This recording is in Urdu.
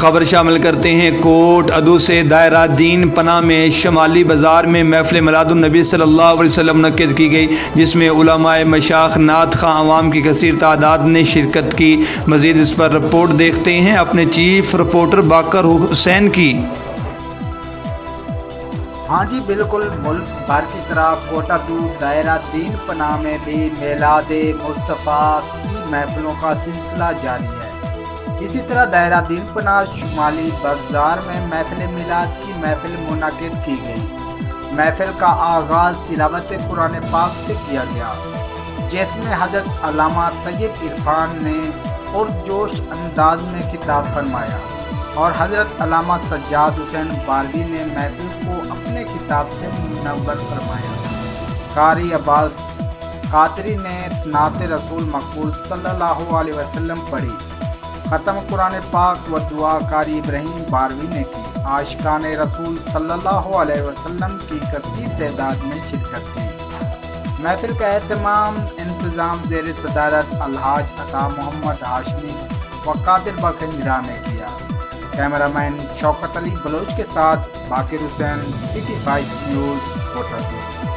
خبر شامل کرتے ہیں کوٹ ادو سے دائرہ دین پناہ میں شمالی بازار میں محفل میلاد النبی صلی اللہ علیہ وسلم منعقد کی گئی، جس میں علماء، مشائخ، نعت خواں، عوام کی کثیر تعداد نے شرکت کی۔ مزید اس پر رپورٹ دیکھتے ہیں اپنے چیف رپورٹر باقر حسین کی۔ ہاں جی بالکل، ملک بھر کی طرح کوٹا دو دائرہ دین پناہ میں بھی میلاد مصطفیٰ کی محفلوں کا سلسلہ جاری ہے۔ اسی طرح دائرہ دین پناہ شمالی بازار میں محفل میلاد کی محفل منعقد کی گئی۔ محفل کا آغاز تلاوت قرآن پاک سے کیا گیا، جس میں حضرت علامہ طیب عرفان نے پرجوش انداز میں خطاب فرمایا اور حضرت علامہ سجاد حسین باروی نے محفل کو اپنے خطاب سے منور فرمایا۔ قاری عباس قادری نے نعت رسول مقبول صلی اللہ علیہ وسلم پڑھی۔ ختم قرآن پاک و دعا قاری ابراہیم باروی نے کی۔ عاشقان رسول صلی اللہ علیہ وسلم کی کثیر تعداد میں شرکت کی۔ محفل کا اہتمام انتظام زیر صدارت الحاج عطا محمد ہاشمی و قادر بخنجرہ نے کیا۔ کیمرہ مین شوکت علی بلوچ کے ساتھ باقر حسین، City 5 نیوز، کوٹا۔